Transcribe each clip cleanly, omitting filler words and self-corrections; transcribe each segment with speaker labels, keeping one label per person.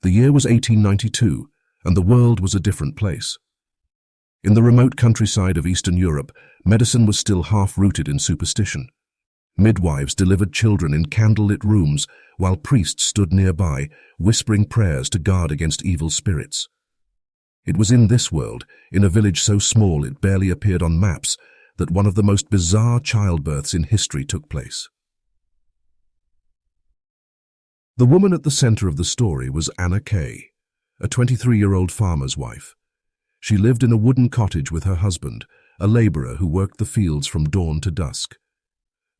Speaker 1: The year was 1892, and the world was a different place. In the remote countryside of Eastern Europe, medicine was still half-rooted in superstition. Midwives delivered children in candlelit rooms, while priests stood nearby, whispering prayers to guard against evil spirits. It was in this world, in a village so small it barely appeared on maps, that one of the most bizarre childbirths in history took place. The woman at the center of the story was Anna Kay, a 23-year-old farmer's wife. She lived in a wooden cottage with her husband, a laborer who worked the fields from dawn to dusk.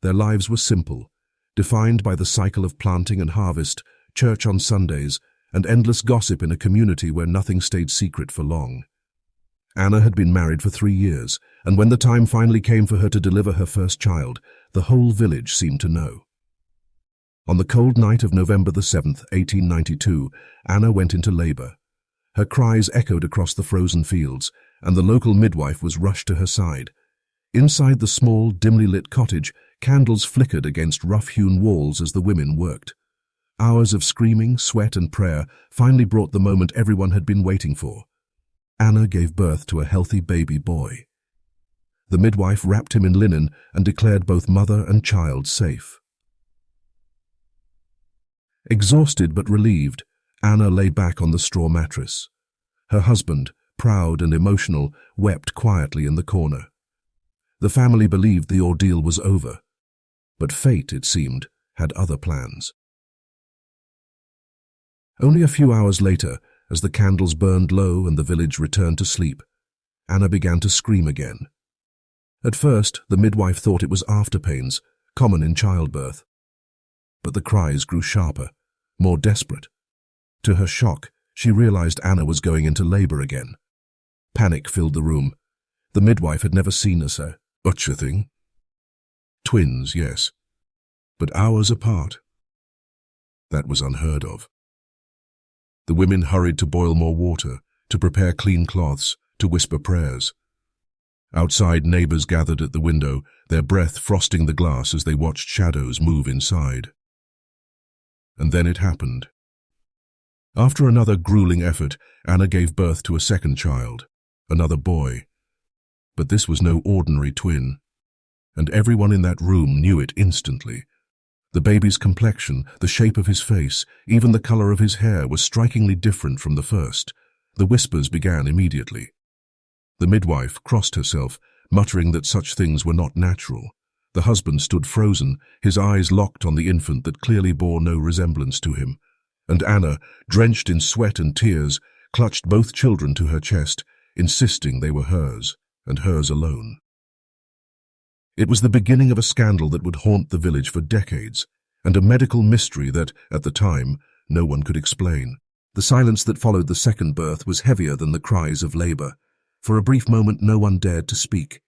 Speaker 1: Their lives were simple, defined by the cycle of planting and harvest, church on Sundays, and endless gossip in a community where nothing stayed secret for long. Anna had been married for 3 years, and when the time finally came for her to deliver her first child, the whole village seemed to know. On the cold night of November the 7th, 1892, Anna went into labor. Her cries echoed across the frozen fields, and the local midwife was rushed to her side. Inside the small, dimly lit cottage, candles flickered against rough-hewn walls as the women worked. Hours of screaming, sweat, and prayer finally brought the moment everyone had been waiting for. Anna gave birth to a healthy baby boy. The midwife wrapped him in linen and declared both mother and child safe. Exhausted but relieved, Anna lay back on the straw mattress. Her husband, proud and emotional, wept quietly in the corner. The family believed the ordeal was over, but fate, it seemed, had other plans. Only a few hours later, as the candles burned low and the village returned to sleep, Anna began to scream again. At first, the midwife thought it was afterpains, common in childbirth. But the cries grew sharper, more desperate. To her shock, she realized Anna was going into labor again. Panic filled the room. The midwife had never seen us such a thing. Twins, yes, but hours apart. That was unheard of. The women hurried to boil more water, to prepare clean cloths, to whisper prayers. Outside, neighbors gathered at the window, their breath frosting the glass as they watched shadows move inside. And then it happened. After another grueling effort, Anna gave birth to a second child, another boy. But this was no ordinary twin, and everyone in that room knew it instantly. The baby's complexion, the shape of his face, even the color of his hair was strikingly different from the first. The whispers began immediately. The midwife crossed herself, muttering that such things were not natural. The husband stood frozen, his eyes locked on the infant that clearly bore no resemblance to him. And Anna, drenched in sweat and tears, clutched both children to her chest, insisting they were hers, and hers alone. It was the beginning of a scandal that would haunt the village for decades, and a medical mystery that, at the time, no one could explain. The silence that followed the second birth was heavier than the cries of labor. For a brief moment no one dared to speak.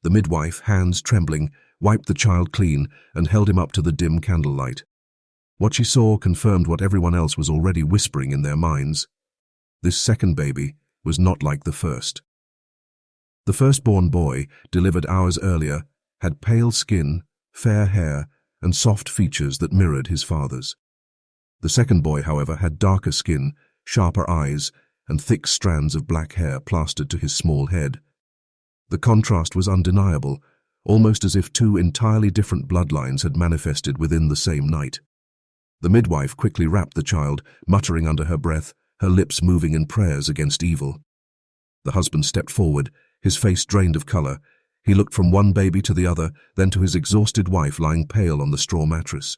Speaker 1: The midwife, hands trembling, wiped the child clean and held him up to the dim candlelight. What she saw confirmed what everyone else was already whispering in their minds. This second baby was not like the first. The firstborn boy, delivered hours earlier, had pale skin, fair hair, and soft features that mirrored his father's. The second boy, however, had darker skin, sharper eyes, and thick strands of black hair plastered to his small head. The contrast was undeniable, almost as if two entirely different bloodlines had manifested within the same night. The midwife quickly wrapped the child, muttering under her breath, her lips moving in prayers against evil. The husband stepped forward, his face drained of color. He looked from one baby to the other, then to his exhausted wife lying pale on the straw mattress.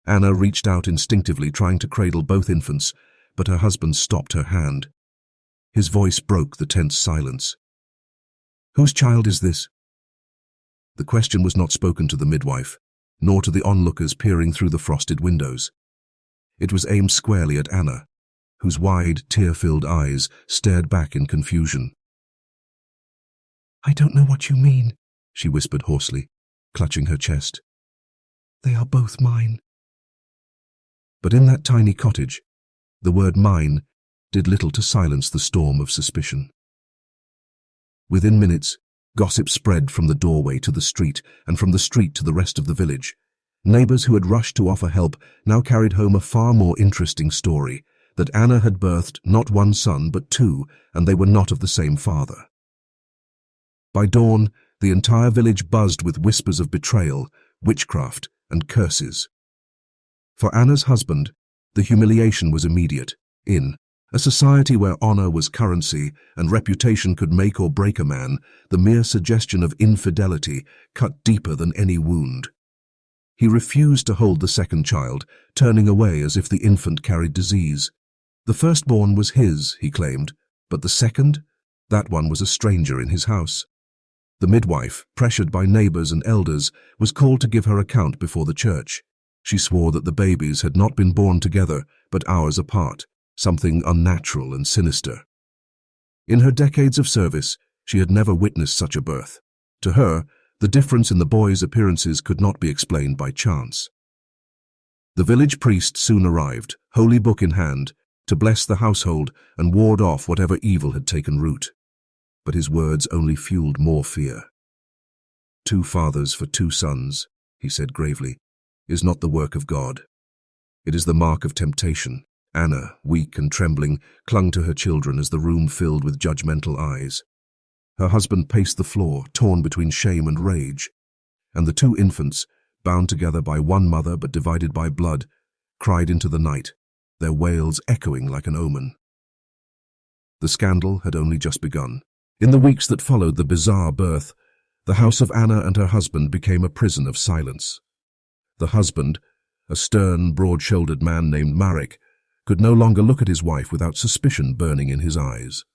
Speaker 1: Anna reached out instinctively, trying to cradle both infants, but her husband stopped her hand. His voice broke the tense silence. "Whose child is this?" The question was not spoken to the midwife, nor to the onlookers peering through the frosted windows. It was aimed squarely at Anna, whose wide, tear-filled eyes stared back in confusion. "I don't know what you mean," she whispered hoarsely, clutching her chest. "They are both mine." But in that tiny cottage, the word mine did little to silence the storm of suspicion. Within minutes, gossip spread from the doorway to the street, and from the street to the rest of the village. Neighbors who had rushed to offer help now carried home a far more interesting story, that Anna had birthed not one son but two, and they were not of the same father. By dawn, the entire village buzzed with whispers of betrayal, witchcraft, and curses. For Anna's husband, the humiliation was immediate. In a society where honor was currency and reputation could make or break a man, the mere suggestion of infidelity cut deeper than any wound. He refused to hold the second child, turning away as if the infant carried disease. The firstborn was his, he claimed, but the second? That one was a stranger in his house. The midwife, pressured by neighbors and elders, was called to give her account before the church. She swore that the babies had not been born together, but hours apart, something unnatural and sinister. In her decades of service, she had never witnessed such a birth. To her, the difference in the boys' appearances could not be explained by chance. The village priest soon arrived, holy book in hand, to bless the household and ward off whatever evil had taken root. But his words only fueled more fear. 2 fathers for 2 sons, he said gravely, is not the work of God. It is the mark of temptation. Anna, weak and trembling, clung to her children as the room filled with judgmental eyes. Her husband paced the floor, torn between shame and rage, and the 2 infants, bound together by one mother but divided by blood, cried into the night, their wails echoing like an omen. The scandal had only just begun. In the weeks that followed the bizarre birth, the house of Anna and her husband became a prison of silence. The husband, a stern, broad-shouldered man named Marek, could no longer look at his wife without suspicion burning in his eyes.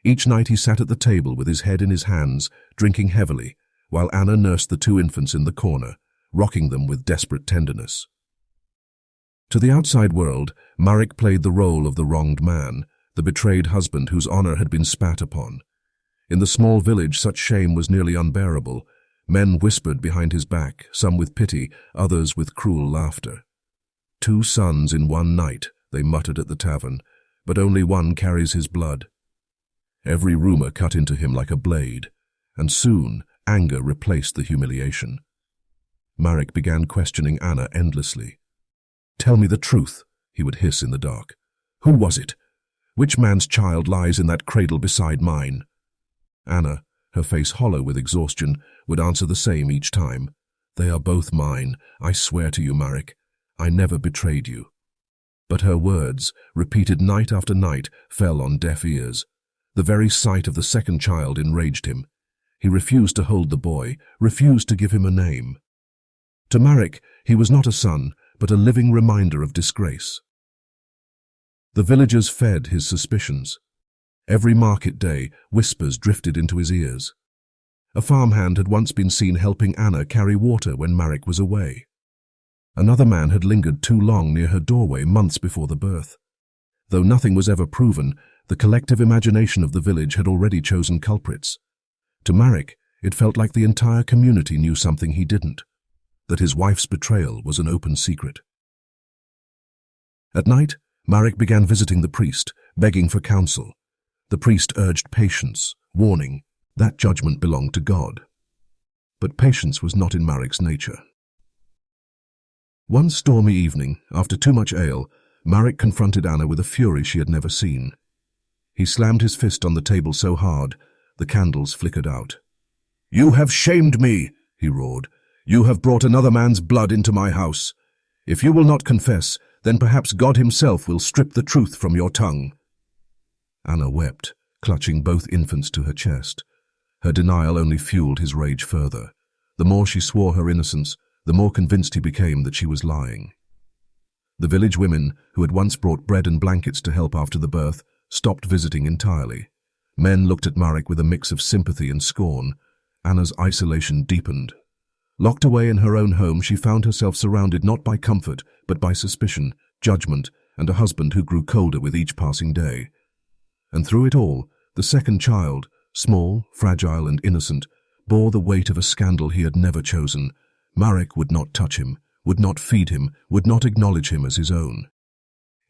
Speaker 1: Each night he sat at the table with his head in his hands, drinking heavily, while Anna nursed the 2 infants in the corner, rocking them with desperate tenderness. To the outside world, Marek played the role of the wronged man, the betrayed husband whose honor had been spat upon. In the small village, such shame was nearly unbearable. Men whispered behind his back, some with pity, others with cruel laughter. 2 sons in one night, they muttered at the tavern, but only one carries his blood. Every rumor cut into him like a blade, and soon anger replaced the humiliation. Marek began questioning Anna endlessly. "Tell me the truth," he would hiss in the dark. "Who was it? Which man's child lies in that cradle beside mine?" Anna, her face hollow with exhaustion, would answer the same each time. "They are both mine. I swear to you, Marek. I never betrayed you." But her words, repeated night after night, fell on deaf ears. The very sight of the second child enraged him. He refused to hold the boy, refused to give him a name. To Marek, he was not a son, but a living reminder of disgrace. The villagers fed his suspicions. Every market day, whispers drifted into his ears. A farmhand had once been seen helping Anna carry water when Marek was away. Another man had lingered too long near her doorway months before the birth. Though nothing was ever proven, the collective imagination of the village had already chosen culprits. To Marek, it felt like the entire community knew something he didn't, that his wife's betrayal was an open secret. At night, Marek began visiting the priest, begging for counsel. The priest urged patience, warning that judgment belonged to God. But patience was not in Marek's nature. One stormy evening, after too much ale, Marek confronted Anna with a fury she had never seen. He slammed his fist on the table so hard, the candles flickered out. "You have shamed me," he roared. "You have brought another man's blood into my house. If you will not confess, then perhaps God himself will strip the truth from your tongue." Anna wept, clutching both infants to her chest. Her denial only fueled his rage further. The more she swore her innocence, the more convinced he became that she was lying. The village women, who had once brought bread and blankets to help after the birth, stopped visiting entirely. Men looked at Marek with a mix of sympathy and scorn. Anna's isolation deepened. Locked away in her own home, she found herself surrounded not by comfort, but by suspicion, judgment, and a husband who grew colder with each passing day. And through it all, the second child, small, fragile, and innocent, bore the weight of a scandal he had never chosen. Marek would not touch him, would not feed him, would not acknowledge him as his own.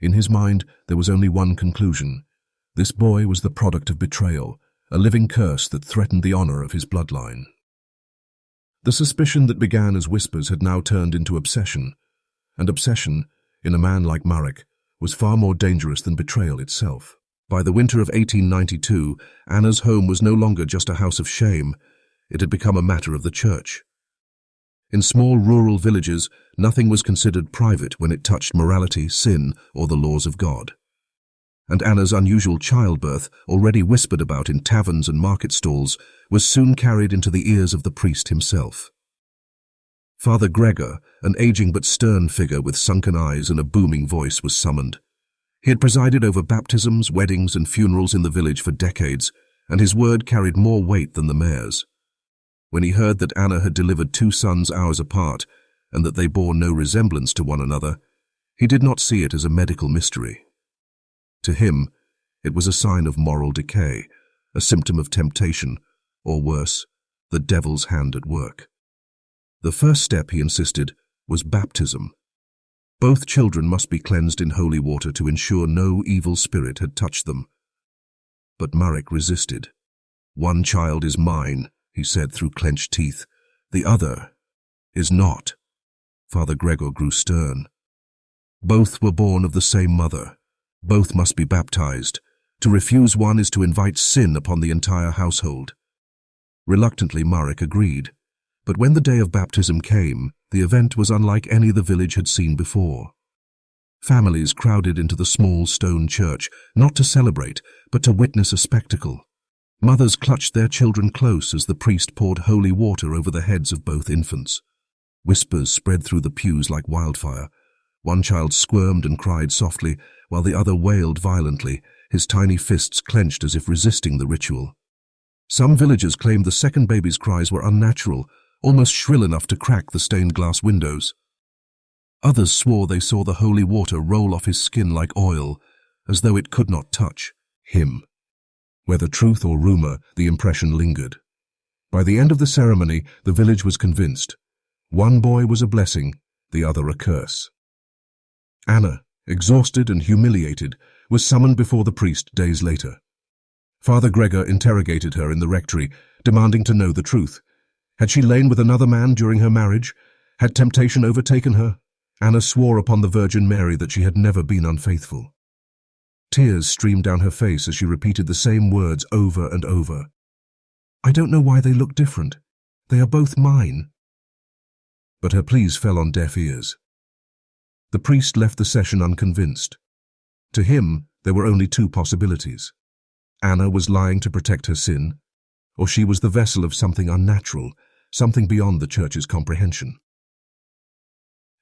Speaker 1: In his mind, there was only one conclusion. This boy was the product of betrayal, a living curse that threatened the honor of his bloodline. The suspicion that began as whispers had now turned into obsession, and obsession, in a man like Marek, was far more dangerous than betrayal itself. By the winter of 1892, Anna's home was no longer just a house of shame. It had become a matter of the church. In small rural villages, nothing was considered private when it touched morality, sin, or the laws of God. And Anna's unusual childbirth, already whispered about in taverns and market stalls, was soon carried into the ears of the priest himself. Father Gregor, an aging but stern figure with sunken eyes and a booming voice, was summoned. He had presided over baptisms, weddings, and funerals in the village for decades, and his word carried more weight than the mayor's. When he heard that Anna had delivered 2 sons hours apart, and that they bore no resemblance to one another, he did not see it as a medical mystery. To him, it was a sign of moral decay, a symptom of temptation, or worse, the devil's hand at work. The first step, he insisted, was baptism. Both children must be cleansed in holy water to ensure no evil spirit had touched them. But Marek resisted. "One child is mine," he said through clenched teeth. "The other is not." Father Gregor grew stern. "Both were born of the same mother. Both must be baptized. To refuse one is to invite sin upon the entire household." Reluctantly, Marek agreed. But when the day of baptism came, the event was unlike any the village had seen before. Families crowded into the small stone church, not to celebrate, but to witness a spectacle. Mothers clutched their children close as the priest poured holy water over the heads of both infants. Whispers spread through the pews like wildfire. One child squirmed and cried softly, while the other wailed violently, his tiny fists clenched as if resisting the ritual. Some villagers claimed the second baby's cries were unnatural, almost shrill enough to crack the stained glass windows. Others swore they saw the holy water roll off his skin like oil, as though it could not touch him. Whether truth or rumor, the impression lingered. By the end of the ceremony, the village was convinced. One boy was a blessing, the other a curse. Anna, exhausted and humiliated, was summoned before the priest days later. Father Gregor interrogated her in the rectory, demanding to know the truth. Had she lain with another man during her marriage? Had temptation overtaken her? Anna swore upon the Virgin Mary that she had never been unfaithful. Tears streamed down her face as she repeated the same words over and over. "I don't know why they look different. They are both mine." But her pleas fell on deaf ears. The priest left the session unconvinced. To him, there were only 2 possibilities. Anna was lying to protect her sin, or she was the vessel of something unnatural, something beyond the church's comprehension.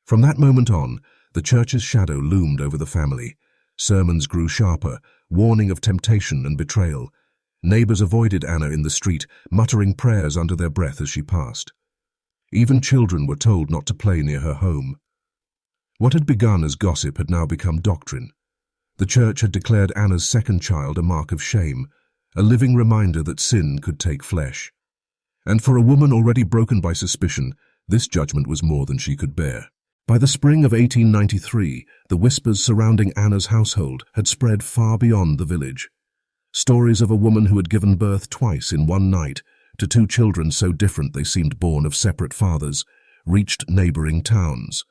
Speaker 1: From that moment on, the church's shadow loomed over the family. Sermons grew sharper, warning of temptation and betrayal. Neighbors avoided Anna in the street, muttering prayers under their breath as she passed. Even children were told not to play near her home. What had begun as gossip had now become doctrine. The church had declared Anna's second child a mark of shame, a living reminder that sin could take flesh. And for a woman already broken by suspicion, this judgment was more than she could bear. By the spring of 1893, the whispers surrounding Anna's household had spread far beyond the village. Stories of a woman who had given birth twice in one night, to 2 children so different they seemed born of separate fathers, reached neighboring towns.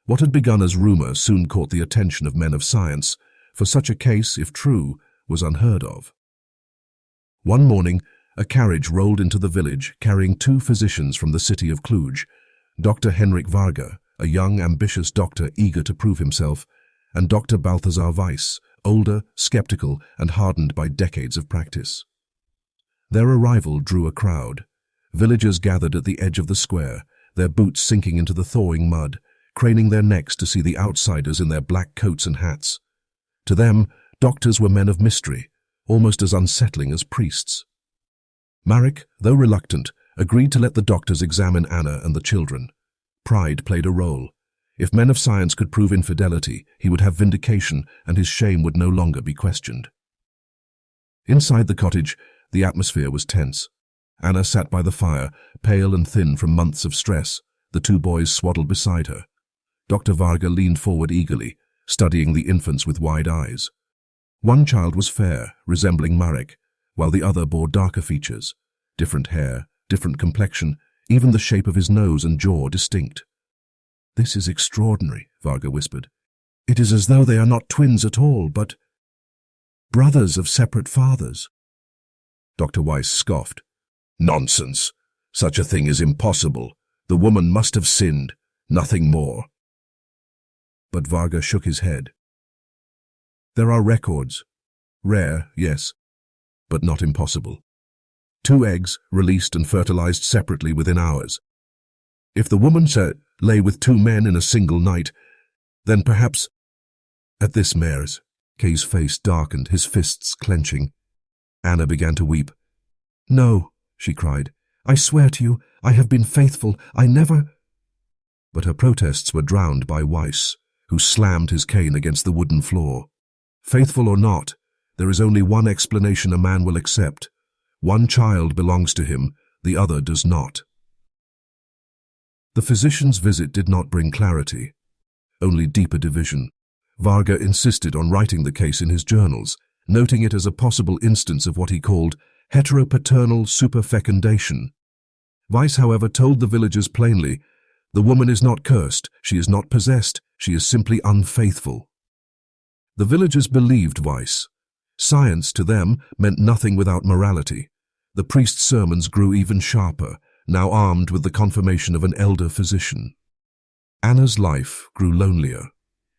Speaker 1: What had begun as rumor soon caught the attention of men of science, for such a case, if true, was unheard of. One morning, a carriage rolled into the village carrying 2 physicians from the city of Cluj, Dr. Henrik Varga, a young, ambitious doctor eager to prove himself, and Dr. Balthazar Weiss, older, skeptical, and hardened by decades of practice. Their arrival drew a crowd. Villagers gathered at the edge of the square, their boots sinking into the thawing mud, craning their necks to see the outsiders in their black coats and hats. To them, doctors were men of mystery, almost as unsettling as priests. Marek, though reluctant, agreed to let the doctors examine Anna and the children. Pride played a role. If men of science could prove infidelity, he would have vindication, and his shame would no longer be questioned. Inside the cottage, the atmosphere was tense. Anna sat by the fire, pale and thin from months of stress, the 2 boys swaddled beside her. Dr. Varga leaned forward eagerly, studying the infants with wide eyes. One child was fair, resembling Marek, while the other bore darker features, different hair, different complexion, even the shape of his nose and jaw distinct. "This is extraordinary," Varga whispered. It is as though they are not twins at all, but brothers of separate fathers. Dr. Weiss scoffed. Nonsense. Such a thing is impossible. The woman must have sinned, nothing more. But Varga shook his head. There are records. Rare, yes, but not impossible. 2 eggs released and fertilized separately within hours. If the woman lay with 2 men in a single night, then perhaps... At this, Mayor's Kay's face darkened, his fists clenching. Anna began to weep. No, she cried. I swear to you, I have been faithful. I never... But her protests were drowned by Weiss, who slammed his cane against the wooden floor. Faithful or not, there is only one explanation a man will accept. One child belongs to him, the other does not. The physician's visit did not bring clarity, only deeper division. Varga insisted on writing the case in his journals, noting it as a possible instance of what he called heteropaternal superfecundation. Weiss, however, told the villagers plainly, the woman is not cursed, she is not possessed, she is simply unfaithful. The villagers believed Weiss. Science, to them, meant nothing without morality. The priest's sermons grew even sharper, now armed with the confirmation of an elder physician. Anna's life grew lonelier.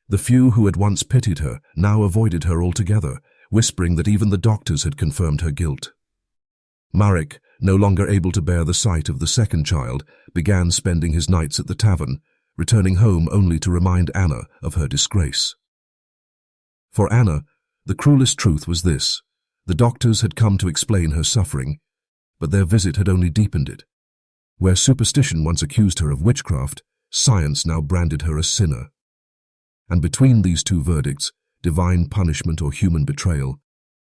Speaker 1: The few who had once pitied her now avoided her altogether, whispering that even the doctors had confirmed her guilt. Marek, no longer able to bear the sight of the second child, began spending his nights at the tavern, returning home only to remind Anna of her disgrace. For Anna, the cruelest truth was this. The doctors had come to explain her suffering, but their visit had only deepened it. Where superstition once accused her of witchcraft, science now branded her a sinner. And between these 2 verdicts, divine punishment or human betrayal,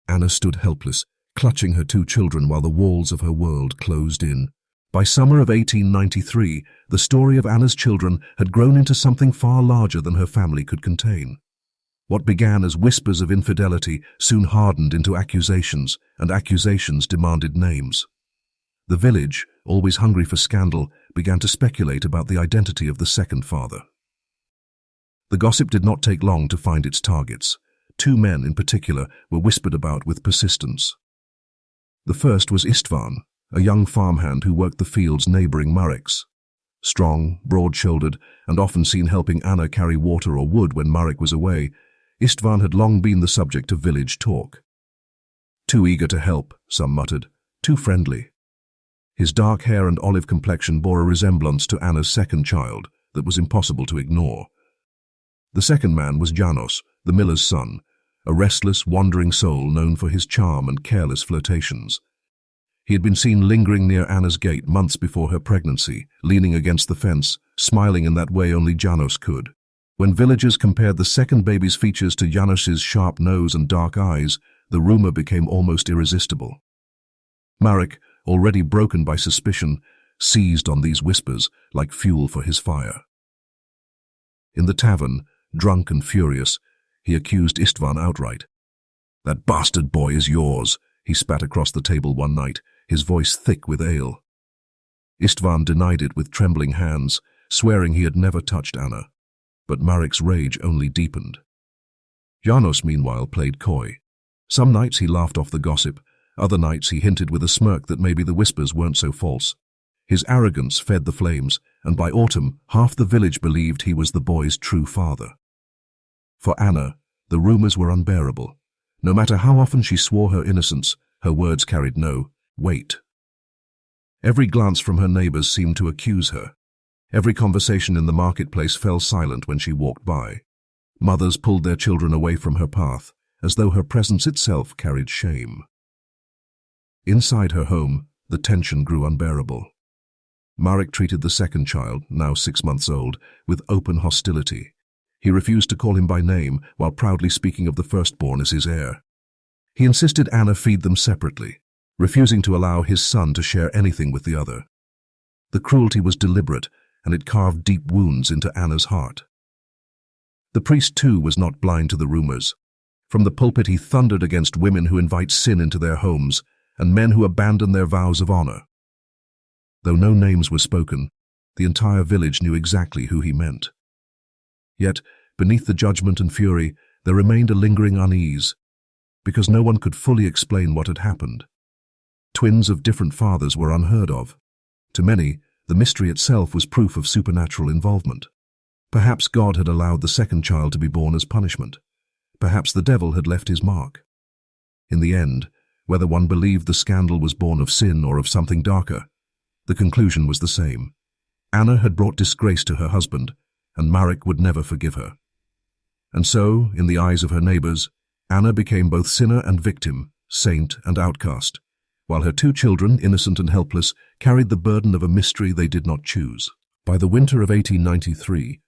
Speaker 1: Anna stood helpless, clutching her 2 children while the walls of her world closed in. By summer of 1893, the story of Anna's children had grown into something far larger than her family could contain. What began as whispers of infidelity soon hardened into accusations, and accusations demanded names. The village, always hungry for scandal, began to speculate about the identity of the second father. The gossip did not take long to find its targets. 2 men in particular were whispered about with persistence. The first was Istvan, a young farmhand who worked the fields neighboring Marek's. Strong, broad-shouldered, and often seen helping Anna carry water or wood when Marek was away, Istvan had long been the subject of village talk. Too eager to help, some muttered, too friendly. His dark hair and olive complexion bore a resemblance to Anna's second child that was impossible to ignore. The second man was Janos, the miller's son, a restless, wandering soul known for his charm and careless flirtations. He had been seen lingering near Anna's gate months before her pregnancy, leaning against the fence, smiling in that way only Janos could. When villagers compared the second baby's features to Janos's sharp nose and dark eyes, the rumor became almost irresistible. Marek, already broken by suspicion, seized on these whispers like fuel for his fire. In the tavern, drunk and furious, he accused Istvan outright. That bastard boy is yours, he spat across the table one night, his voice thick with ale. Istvan denied it with trembling hands, swearing he had never touched Anna. But Marek's rage only deepened. Janos, meanwhile, played coy. Some nights he laughed off the gossip, other nights he hinted with a smirk that maybe the whispers weren't so false. His arrogance fed the flames, and by autumn half the village believed he was the boy's true father. For Anna, the rumors were unbearable. No matter how often she swore her innocence, her words carried no weight. Every glance from her neighbors seemed to accuse her. Every conversation in the marketplace fell silent when she walked by. Mothers pulled their children away from her path, as though her presence itself carried shame. Inside her home, the tension grew unbearable. Marek treated the second child, now 6 months old, with open hostility. He refused to call him by name, while proudly speaking of the firstborn as his heir. He insisted Anna feed them separately, refusing to allow his son to share anything with the other. The cruelty was deliberate, and it carved deep wounds into Anna's heart. The priest, too, was not blind to the rumors. From the pulpit he thundered against women who invite sin into their homes, and men who abandon their vows of honor. Though no names were spoken, the entire village knew exactly who he meant. Yet, beneath the judgment and fury, there remained a lingering unease, because no one could fully explain what had happened. Twins of different fathers were unheard of. To many, the mystery itself was proof of supernatural involvement. Perhaps God had allowed the second child to be born as punishment. Perhaps the devil had left his mark. In the end, whether one believed the scandal was born of sin or of something darker, the conclusion was the same. Anna had brought disgrace to her husband, and Marek would never forgive her. And so, in the eyes of her neighbors, Anna became both sinner and victim, saint and outcast, while her two children, innocent and helpless, carried the burden of a mystery they did not choose. By the winter of 1893,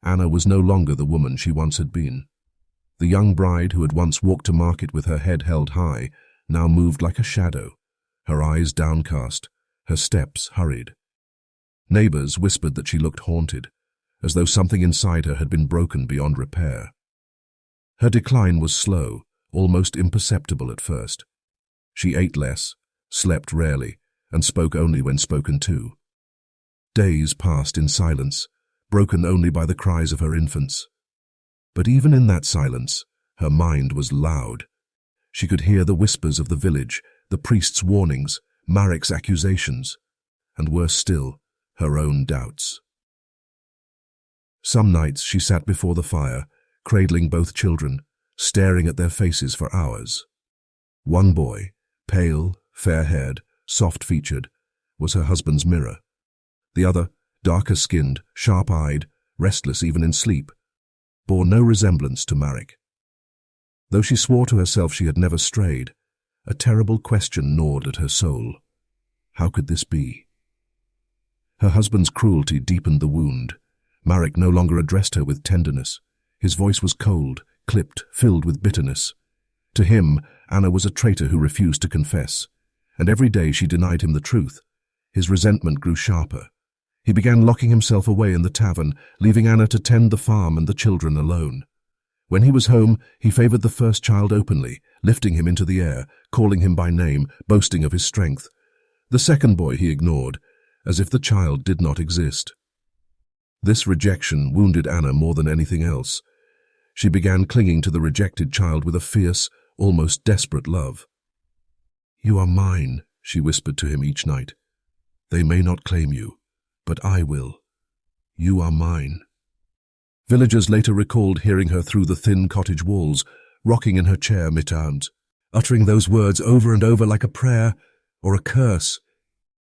Speaker 1: Anna was no longer the woman she once had been. The young bride who had once walked to market with her head held high now moved like a shadow, her eyes downcast, her steps hurried. Neighbors whispered that she looked haunted, as though something inside her had been broken beyond repair. Her decline was slow, almost imperceptible at first. She ate less, slept rarely, and spoke only when spoken to. Days passed in silence, broken only by the cries of her infants. But even in that silence, her mind was loud. She could hear the whispers of the village, the priest's warnings, Marek's accusations, and worse still, her own doubts. Some nights she sat before the fire, cradling both children, staring at their faces for hours. One boy, pale, fair-haired, soft-featured, was her husband's mirror. The other, darker-skinned, sharp-eyed, restless even in sleep, bore no resemblance to Marek. Though she swore to herself she had never strayed, a terrible question gnawed at her soul. How could this be? Her husband's cruelty deepened the wound. Marek no longer addressed her with tenderness. His voice was cold, clipped, filled with bitterness. To him, Anna was a traitor who refused to confess, and every day she denied him the truth. His resentment grew sharper. He began locking himself away in the tavern, leaving Anna to tend the farm and the children alone. When he was home, he favored the first child openly, lifting him into the air, calling him by name, boasting of his strength. The second boy he ignored, as if the child did not exist. This rejection wounded Anna more than anything else. She began clinging to the rejected child with a fierce, almost desperate love. "You are mine," she whispered to him each night. "They may not claim you, but I will. You are mine." Villagers later recalled hearing her through the thin cottage walls, rocking in her chair mid-times, uttering those words over and over like a prayer or a curse.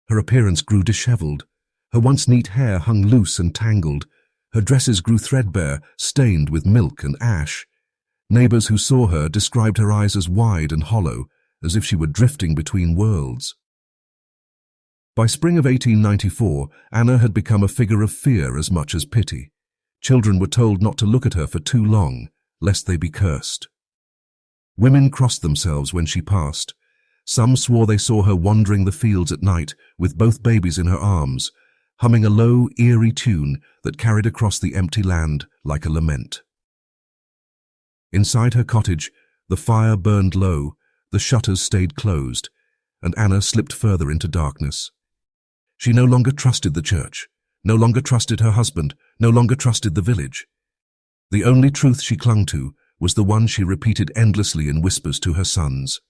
Speaker 1: Her appearance grew disheveled. Her once neat hair hung loose and tangled. Her dresses grew threadbare, stained with milk and ash. Neighbors who saw her described her eyes as wide and hollow, as if she were drifting between worlds. By spring of 1894, Anna had become a figure of fear as much as pity. Children were told not to look at her for too long, lest they be cursed. Women crossed themselves when she passed. Some swore they saw her wandering the fields at night with both babies in her arms, humming a low, eerie tune that carried across the empty land like a lament. Inside her cottage, the fire burned low, the shutters stayed closed, and Anna slipped further into darkness. She no longer trusted the church, no longer trusted her husband, no longer trusted the village. The only truth she clung to was the one she repeated endlessly in whispers to her sons.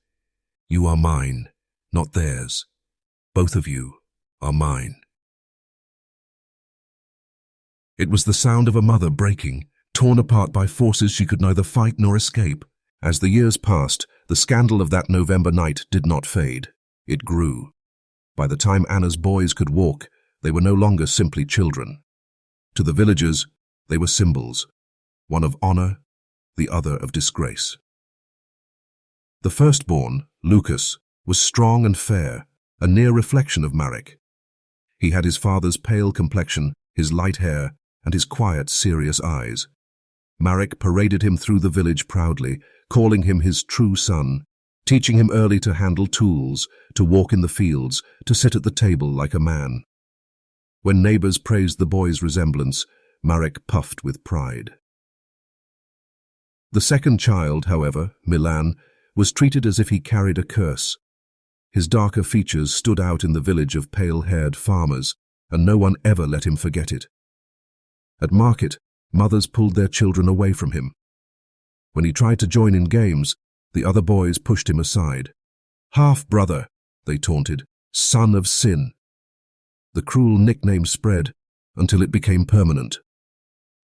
Speaker 1: "You are mine, not theirs. Both of you are mine." It was the sound of a mother breaking, torn apart by forces she could neither fight nor escape. As the years passed, the scandal of that November night did not fade. It grew. By the time Anna's boys could walk, they were no longer simply children. To the villagers, they were symbols, one of honor, the other of disgrace. The firstborn, Lucas, was strong and fair, a near reflection of Marek. He had his father's pale complexion, his light hair, and his quiet, serious eyes. Marek paraded him through the village proudly, calling him his true son, teaching him early to handle tools, to walk in the fields, to sit at the table like a man. When neighbors praised the boy's resemblance, Marek puffed with pride. The second child, however, Milan, was treated as if he carried a curse. His darker features stood out in the village of pale-haired farmers, and no one ever let him forget it. At market, Mothers pulled their children away from him. When he tried to join in games, the other boys pushed him aside. "Half-brother," they taunted, "son of sin." The cruel nickname spread until it became permanent.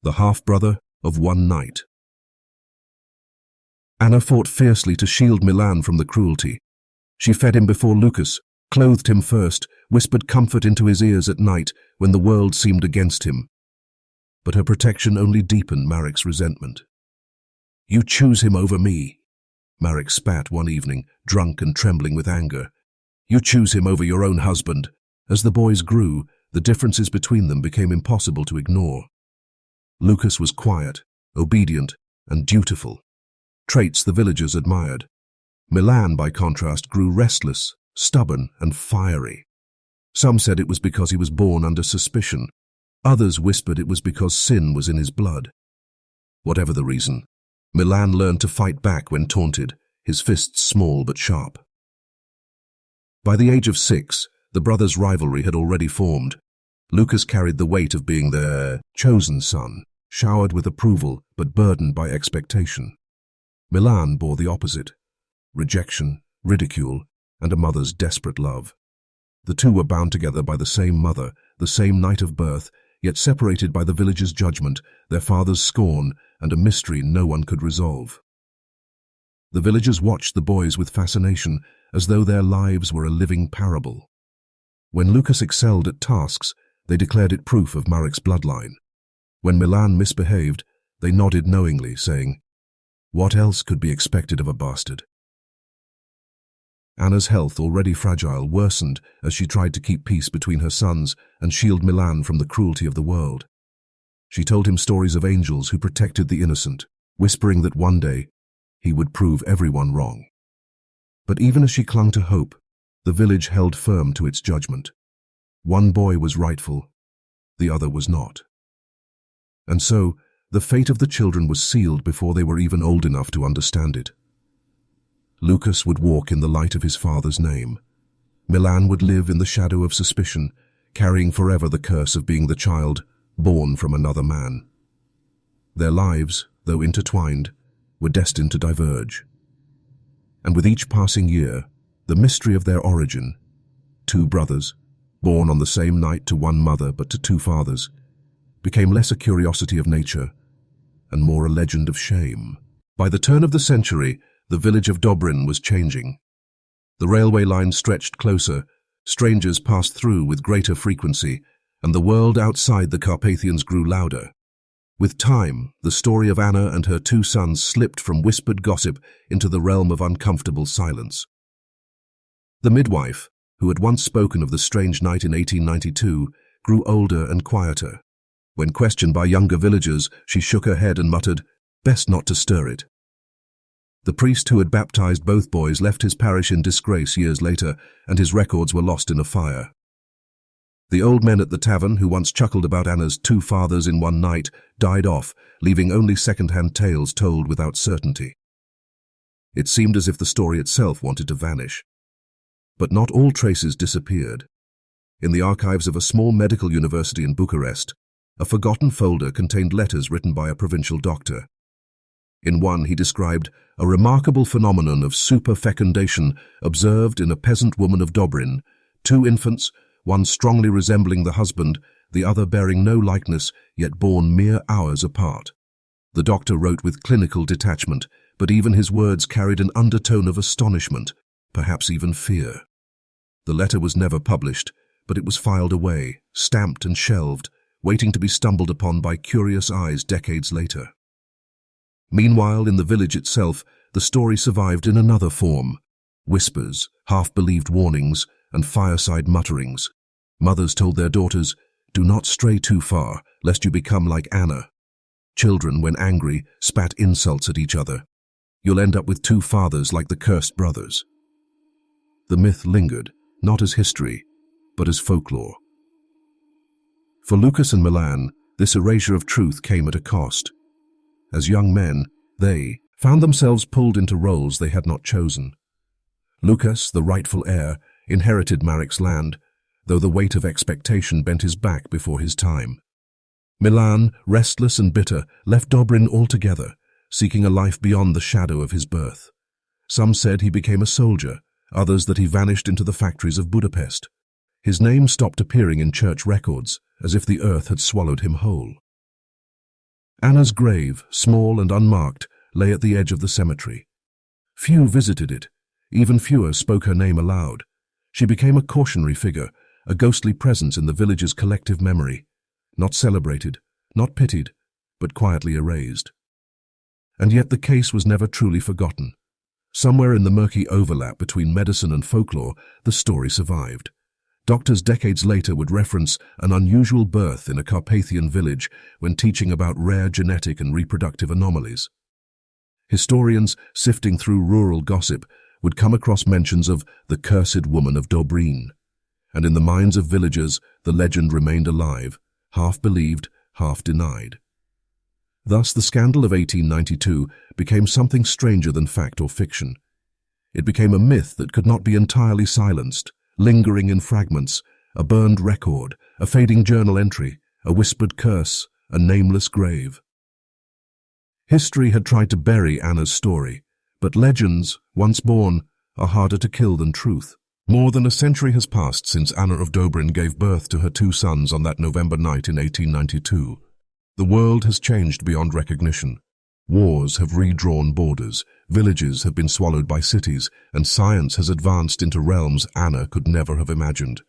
Speaker 1: The half-brother of one night. Anna fought fiercely to shield Milan from the cruelty. She fed him before Lucas, clothed him first, whispered comfort into his ears at night when the world seemed against him. But her protection only deepened Marek's resentment. "You choose him over me," Marek spat one evening, drunk and trembling with anger. "You choose him over your own husband." As the boys grew, the differences between them became impossible to ignore. Lucas was quiet, obedient, and dutiful, traits the villagers admired. Milan, by contrast, grew restless, stubborn, and fiery. Some said it was because he was born under suspicion. Others whispered it was because sin was in his blood. Whatever the reason, Milan learned to fight back when taunted, his fists small but sharp. By the age of 6, the brothers' rivalry had already formed. Lucas carried the weight of being their chosen son, showered with approval but burdened by expectation. Milan bore the opposite: rejection, ridicule, and a mother's desperate love. The two were bound together by the same mother, the same night of birth, yet separated by the villagers' judgment, their father's scorn, and a mystery no one could resolve. The villagers watched the boys with fascination, as though their lives were a living parable. When Lucas excelled at tasks, they declared it proof of Marek's bloodline. When Milan misbehaved, they nodded knowingly, saying, "What else could be expected of a bastard?" Anna's health, already fragile, worsened as she tried to keep peace between her sons and shield Milan from the cruelty of the world. She told him stories of angels who protected the innocent, whispering that one day he would prove everyone wrong. But even as she clung to hope, the village held firm to its judgment. One boy was rightful, the other was not. And so, the fate of the children was sealed before they were even old enough to understand it. Lucas would walk in the light of his father's name. Milan would live in the shadow of suspicion, carrying forever the curse of being the child born from another man. Their lives, though intertwined, were destined to diverge. And with each passing year, the mystery of their origin, two brothers, born on the same night to one mother but to two fathers, became less a curiosity of nature and more a legend of shame. By the turn of the century, the village of Dobrin was changing. The railway line stretched closer, strangers passed through with greater frequency, and the world outside the Carpathians grew louder. With time, the story of Anna and her two sons slipped from whispered gossip into the realm of uncomfortable silence. The midwife, who had once spoken of the strange night in 1892, grew older and quieter. When questioned by younger villagers, she shook her head and muttered, "Best not to stir it." The priest who had baptized both boys left his parish in disgrace years later, and his records were lost in a fire. The old men at the tavern, who once chuckled about Anna's two fathers in one night, died off, leaving only second-hand tales told without certainty. It seemed as if the story itself wanted to vanish. But not all traces disappeared. In the archives of a small medical university in Bucharest, a forgotten folder contained letters written by a provincial doctor. In one, he described a remarkable phenomenon of superfecundation observed in a peasant woman of Dobrin, two infants, one strongly resembling the husband, the other bearing no likeness, yet born mere hours apart. The doctor wrote with clinical detachment, but even his words carried an undertone of astonishment, perhaps even fear. The letter was never published, but it was filed away, stamped and shelved, waiting to be stumbled upon by curious eyes decades later. Meanwhile, in the village itself, the story survived in another form: whispers, half-believed warnings, and fireside mutterings. Mothers told their daughters, "Do not stray too far, lest you become like Anna." Children, when angry, spat insults at each other. "You'll end up with two fathers like the cursed brothers." The myth lingered, not as history, but as folklore. For Lucas and Milan, this erasure of truth came at a cost. As young men, they found themselves pulled into roles they had not chosen. Lucas, the rightful heir, inherited Marek's land, though the weight of expectation bent his back before his time. Milan, restless and bitter, left Dobrin altogether, seeking a life beyond the shadow of his birth. Some said he became a soldier, others that he vanished into the factories of Budapest. His name stopped appearing in church records, as if the earth had swallowed him whole. Anna's grave, small and unmarked, lay at the edge of the cemetery. Few visited it, even fewer spoke her name aloud. She became a cautionary figure, a ghostly presence in the village's collective memory, not celebrated, not pitied, but quietly erased. And yet the case was never truly forgotten. Somewhere in the murky overlap between medicine and folklore, the story survived. Doctors decades later would reference an unusual birth in a Carpathian village when teaching about rare genetic and reproductive anomalies. Historians, sifting through rural gossip, would come across mentions of the cursed woman of Dobrin. And in the minds of villagers, the legend remained alive, half believed, half denied. Thus, the scandal of 1892 became something stranger than fact or fiction. It became a myth that could not be entirely silenced, lingering in fragments, a burned record, a fading journal entry, a whispered curse, a nameless grave. History had tried to bury Anna's story, but legends, once born, are harder to kill than truth. More than a century has passed since Anna of Dobrin gave birth to her two sons on that November night in 1892. The world has changed beyond recognition. Wars have redrawn borders, villages have been swallowed by cities, and science has advanced into realms Anna could never have imagined.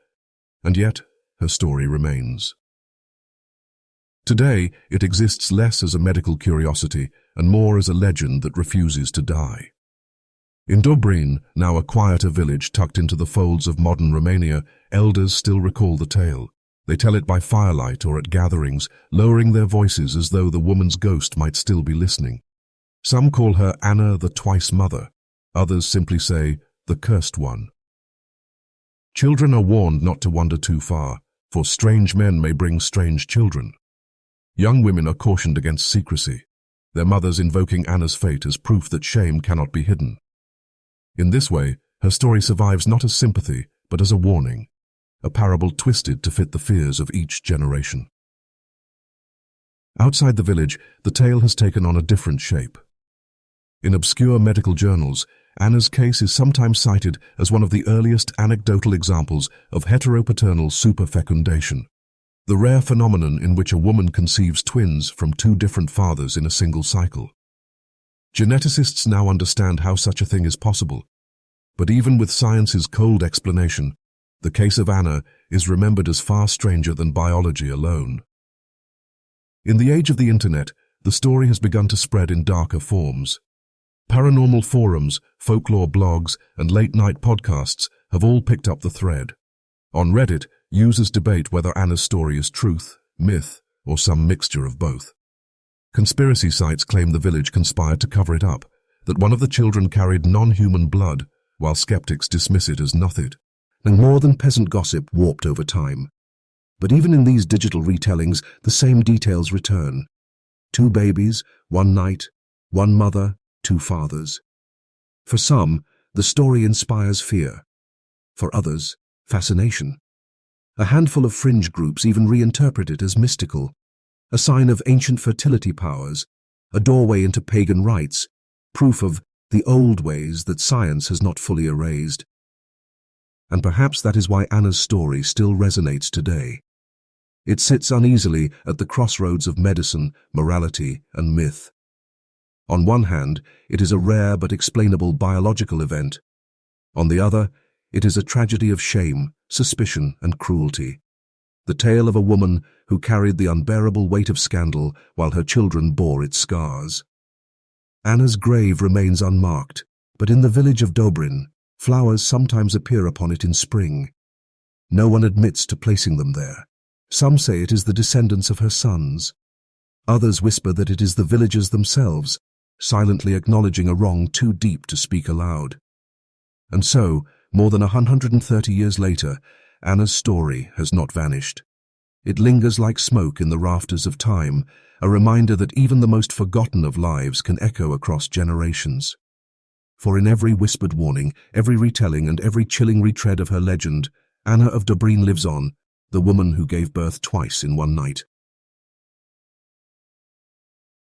Speaker 1: And yet, her story remains. Today, it exists less as a medical curiosity and more as a legend that refuses to die. In Dobrin, now a quieter village tucked into the folds of modern Romania, elders still recall the tale. They tell it by firelight or at gatherings, lowering their voices as though the woman's ghost might still be listening. Some call her Anna the Twice Mother. Others simply say, the Cursed One. Children are warned not to wander too far, for strange men may bring strange children. Young women are cautioned against secrecy, their mothers invoking Anna's fate as proof that shame cannot be hidden. In this way, her story survives not as sympathy, but as a warning, a parable twisted to fit the fears of each generation. Outside the village, the tale has taken on a different shape. In obscure medical journals, Anna's case is sometimes cited as one of the earliest anecdotal examples of heteropaternal superfecundation, the rare phenomenon in which a woman conceives twins from two different fathers in a single cycle. Geneticists now understand how such a thing is possible, but even with science's cold explanation, the case of Anna is remembered as far stranger than biology alone. In the age of the internet, the story has begun to spread in darker forms. Paranormal forums, folklore blogs, and late-night podcasts have all picked up the thread. On Reddit, users debate whether Anna's story is truth, myth, or some mixture of both. Conspiracy sites claim the village conspired to cover it up, that one of the children carried non-human blood, while skeptics dismiss it as nothing. And more than peasant gossip warped over time. But even in these digital retellings, the same details return. Two babies, one night, one mother, two fathers. For some, the story inspires fear. For others, fascination. A handful of fringe groups even reinterpret it as mystical, a sign of ancient fertility powers, a doorway into pagan rites, proof of the old ways that science has not fully erased. And perhaps that is why Anna's story still resonates today. It sits uneasily at the crossroads of medicine, morality, and myth. On one hand, it is a rare but explainable biological event. On the other, it is a tragedy of shame, suspicion, and cruelty. The tale of a woman who carried the unbearable weight of scandal while her children bore its scars. Anna's grave remains unmarked, but in the village of Dobrin, flowers sometimes appear upon it in spring. No one admits to placing them there. Some say it is the descendants of her sons. Others whisper that it is the villagers themselves, silently acknowledging a wrong too deep to speak aloud. And so, more than 130 years later, Anna's story has not vanished. It lingers like smoke in the rafters of time, a reminder that even the most forgotten of lives can echo across generations. For in every whispered warning, every retelling, and every chilling retread of her legend, Anna of Dobrin lives on, the woman who gave birth twice in one night.